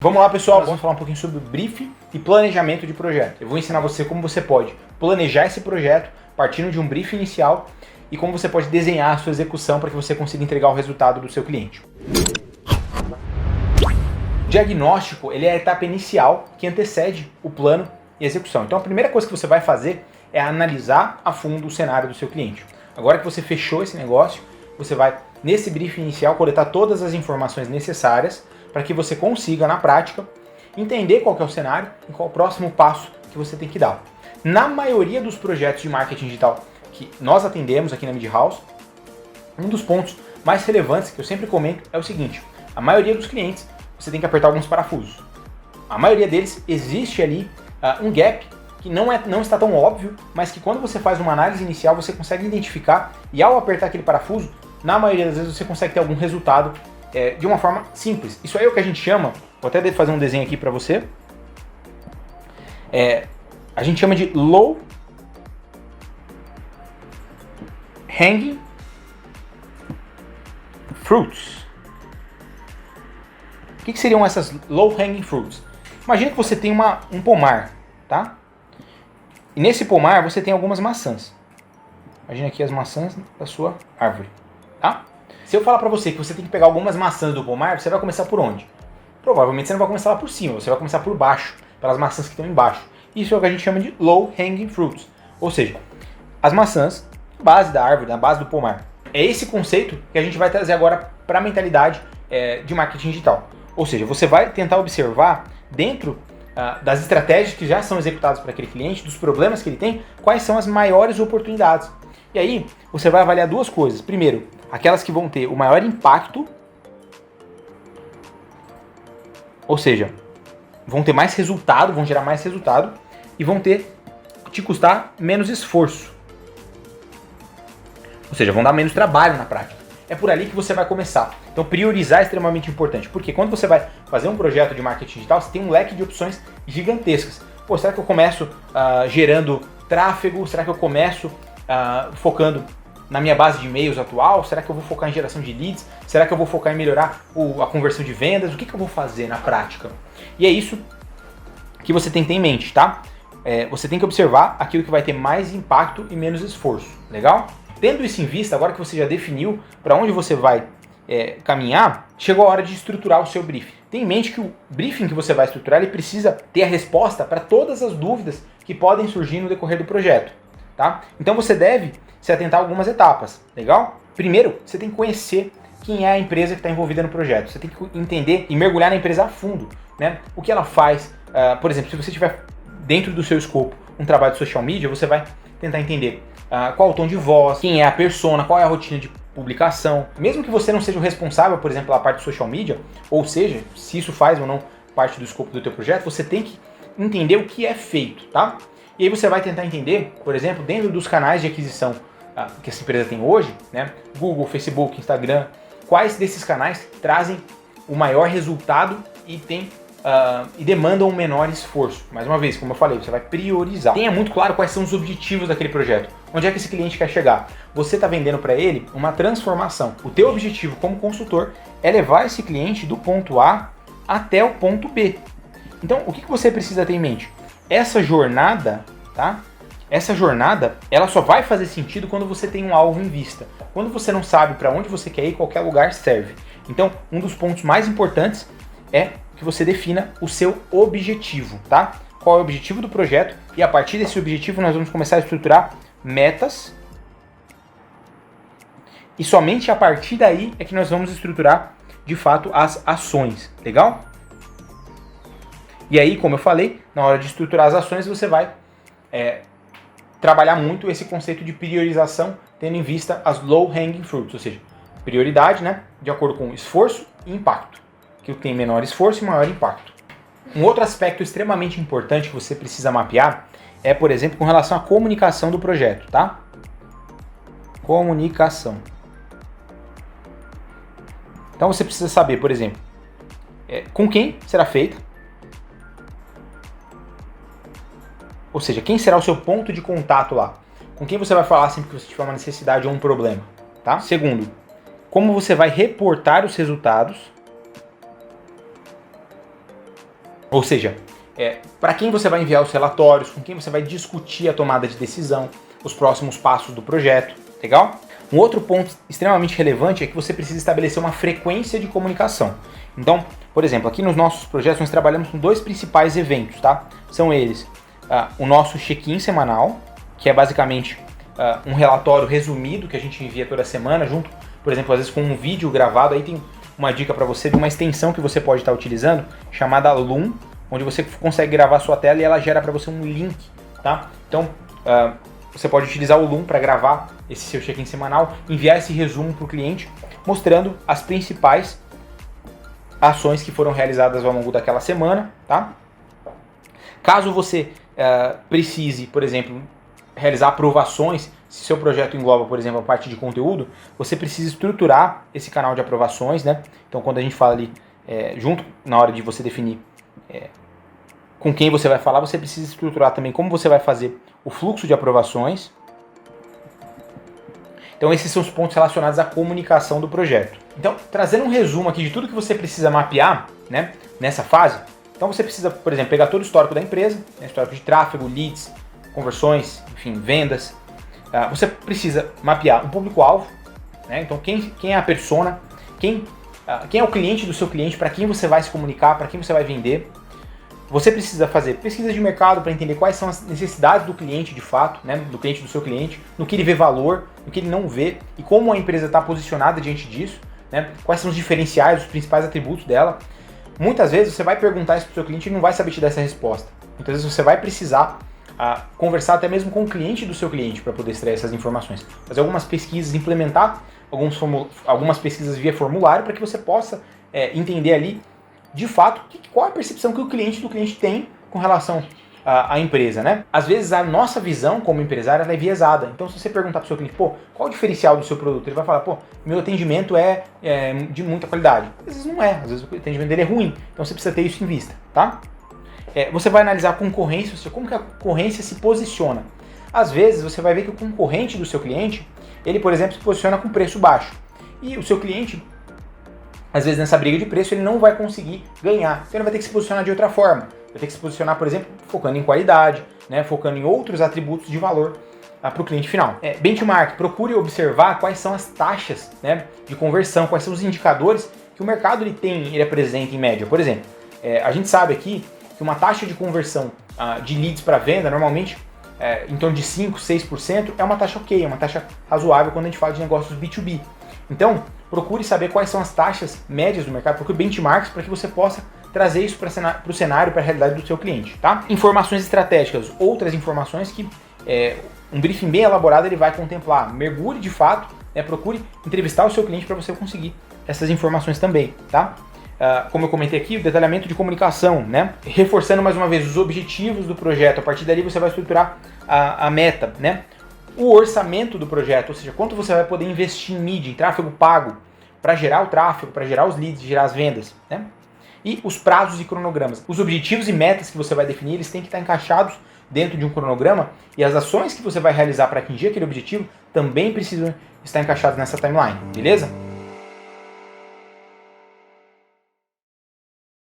Vamos lá, pessoal, vamos falar um pouquinho sobre briefing e planejamento de projeto. Eu vou ensinar você como você pode planejar esse projeto partindo de um briefing inicial e como você pode desenhar a sua execução para que você consiga entregar o resultado do seu cliente. O diagnóstico, ele é a etapa inicial que antecede o plano e a execução. Então a primeira coisa que você vai fazer é analisar a fundo o cenário do seu cliente. Agora que você fechou esse negócio, você vai, nesse briefing inicial, coletar todas as informações necessárias para que você consiga, na prática, entender qual que é o cenário e qual é o próximo passo que você tem que dar. Na maioria dos projetos de marketing digital que nós atendemos aqui na Media House, um dos pontos mais relevantes que eu sempre comento é o seguinte: a maioria dos clientes, você tem que apertar alguns parafusos. A maioria deles existe ali um gap que não está tão óbvio, mas que quando você faz uma análise inicial você consegue identificar e ao apertar aquele parafuso, na maioria das vezes você consegue ter algum resultado de uma forma simples. Isso aí é o que a gente chama, vou até fazer um desenho aqui para você, a gente chama de low hanging fruits. O que seriam essas low hanging fruits? Imagina que você tem um pomar, tá? E nesse pomar você tem algumas maçãs. Imagina aqui as maçãs da sua árvore, tá? Se eu falar pra você que você tem que pegar algumas maçãs do pomar, você vai começar por onde? Provavelmente você não vai começar lá por cima, você vai começar por baixo, pelas maçãs que estão embaixo. Isso é o que a gente chama de low hanging fruits, ou seja, as maçãs, base da árvore, na base do pomar. É esse conceito que a gente vai trazer agora para a mentalidade de marketing digital. Ou seja, você vai tentar observar dentro das estratégias que já são executadas para aquele cliente, dos problemas que ele tem, quais são as maiores oportunidades. E aí você vai avaliar duas coisas. Primeiro, aquelas que vão ter o maior impacto, ou seja, vão ter mais resultado, vão gerar mais resultado e vão te custar menos esforço. Ou seja, vão dar menos trabalho na prática. É por ali que você vai começar. Então priorizar é extremamente importante, porque quando você vai fazer um projeto de marketing digital, você tem um leque de opções gigantescas. Pô, será que eu começo gerando tráfego? Será que eu começo focando na minha base de e-mails atual? Será que eu vou focar em geração de leads? Será que eu vou focar em melhorar a conversão de vendas? O que eu vou fazer na prática? E é isso que você tem que ter em mente, tá? Você tem que observar aquilo que vai ter mais impacto e menos esforço, legal? Tendo isso em vista, agora que você já definiu para onde você vai caminhar, chegou a hora de estruturar o seu briefing. Tenha em mente que o briefing que você vai estruturar, ele precisa ter a resposta para todas as dúvidas que podem surgir no decorrer do projeto, tá? Então você deve se atentar a algumas etapas, legal? Primeiro, você tem que conhecer quem é a empresa que está envolvida no projeto. Você tem que entender e mergulhar na empresa a fundo, né? O que ela faz, por exemplo, se você tiver dentro do seu escopo um trabalho de social media, você vai tentar entender qual o tom de voz, quem é a persona, qual é a rotina de publicação. Mesmo que você não seja o responsável, por exemplo, pela parte de social media, ou seja, se isso faz ou não parte do escopo do teu projeto, você tem que entender o que é feito, tá? E aí você vai tentar entender, por exemplo, dentro dos canais de aquisição que essa empresa tem hoje, né? Google, Facebook, Instagram, quais desses canais trazem o maior resultado e demandam um menor esforço. Mais uma vez, como eu falei, você vai priorizar. Tenha muito claro quais são os objetivos daquele projeto. Onde é que esse cliente quer chegar? Você está vendendo para ele uma transformação. O teu objetivo como consultor é levar esse cliente do ponto A até o ponto B. Então, o que você precisa ter em mente? Essa jornada, tá? Essa jornada, ela só vai fazer sentido quando você tem um alvo em vista. Quando você não sabe para onde você quer ir, qualquer lugar serve. Então, um dos pontos mais importantes é que você defina o seu objetivo, tá? Qual é o objetivo do projeto? E a partir desse objetivo nós vamos começar a estruturar metas. E somente a partir daí é que nós vamos estruturar, de fato, as ações, legal? E aí, como eu falei, na hora de estruturar as ações você vai trabalhar muito esse conceito de priorização, tendo em vista as low hanging fruits, ou seja, prioridade, né, de acordo com esforço e impacto. Que tem menor esforço e maior impacto. Um outro aspecto extremamente importante que você precisa mapear é, por exemplo, com relação à comunicação do projeto, tá? Comunicação. Então você precisa saber, por exemplo, com quem será feita, ou seja, quem será o seu ponto de contato lá, com quem você vai falar sempre que você tiver uma necessidade ou um problema, tá? Segundo, como você vai reportar os resultados. Ou seja, para quem você vai enviar os relatórios, com quem você vai discutir a tomada de decisão, os próximos passos do projeto, legal? Um outro ponto extremamente relevante é que você precisa estabelecer uma frequência de comunicação. Então, por exemplo, aqui nos nossos projetos nós trabalhamos com 2 principais eventos, tá? São eles o nosso check-in semanal, que é basicamente um relatório resumido que a gente envia toda semana, junto, por exemplo, às vezes com um vídeo gravado. Aí tem uma dica para você de uma extensão que você pode estar utilizando, chamada Loom, onde você consegue gravar sua tela e ela gera para você um link, tá? Então, você pode utilizar o Loom para gravar esse seu check-in semanal, enviar esse resumo para o cliente, mostrando as principais ações que foram realizadas ao longo daquela semana, tá? Caso você precise, por exemplo, realizar aprovações, se seu projeto engloba, por exemplo, a parte de conteúdo, você precisa estruturar esse canal de aprovações, né? Então, quando a gente fala ali, junto na hora de você definir com quem você vai falar, você precisa estruturar também como você vai fazer o fluxo de aprovações. Então, esses são os pontos relacionados à comunicação do projeto. Então, trazendo um resumo aqui de tudo que você precisa mapear, né, nessa fase. Então, você precisa, por exemplo, pegar todo o histórico da empresa, né, histórico de tráfego, leads, conversões, enfim, vendas. Você precisa mapear o público-alvo, né? Então quem é a persona, quem é o cliente do seu cliente, para quem você vai se comunicar, para quem você vai vender. Você precisa fazer pesquisa de mercado para entender quais são as necessidades do cliente de fato, né? Do cliente do seu cliente, no que ele vê valor, no que ele não vê e como a empresa está posicionada diante disso, né? Quais são os diferenciais, os principais atributos dela. Muitas vezes você vai perguntar isso para o seu cliente e não vai saber te dar essa resposta. Muitas vezes você vai precisar conversar até mesmo com o cliente do seu cliente para poder extrair essas informações. Fazer algumas pesquisas, implementar algumas pesquisas via formulário para que você possa entender ali, de fato, qual é a percepção que o cliente do cliente tem com relação à empresa, né? Às vezes a nossa visão como empresário ela é viesada. Então, se você perguntar para o seu cliente, qual o diferencial do seu produto? Ele vai falar, meu atendimento é de muita qualidade. Às vezes não é, às vezes o atendimento dele é ruim. Então, você precisa ter isso em vista, tá? Você vai analisar a concorrência, ou seja, como que a concorrência se posiciona. Às vezes você vai ver que o concorrente do seu cliente, ele, por exemplo, se posiciona com preço baixo. E o seu cliente, às vezes nessa briga de preço, ele não vai conseguir ganhar. Então ele vai ter que se posicionar de outra forma. Vai ter que se posicionar, por exemplo, focando em qualidade, né, focando em outros atributos de valor para o cliente final. Benchmark, procure observar quais são as taxas, né, de conversão, quais são os indicadores que o mercado ele apresenta em média. Por exemplo, a gente sabe aqui que uma taxa de conversão de leads para venda, normalmente em torno de 5, 6%, é uma taxa ok, é uma taxa razoável quando a gente fala de negócios B2B. Então, procure saber quais são as taxas médias do mercado, procure benchmarks para que você possa trazer isso para o cenário, para a realidade do seu cliente. Tá? Informações estratégicas, outras informações que um briefing bem elaborado ele vai contemplar. Mergulhe de fato, procure entrevistar o seu cliente para você conseguir essas informações também. Tá? Como eu comentei aqui, o detalhamento de comunicação, né? Reforçando mais uma vez os objetivos do projeto. A partir dali você vai estruturar a meta, né? O orçamento do projeto, ou seja, quanto você vai poder investir em mídia, em tráfego pago, para gerar o tráfego, para gerar os leads, gerar as vendas, né? E os prazos e cronogramas. Os objetivos e metas que você vai definir, eles têm que estar encaixados dentro de um cronograma e as ações que você vai realizar para atingir aquele objetivo também precisam estar encaixadas nessa timeline, beleza?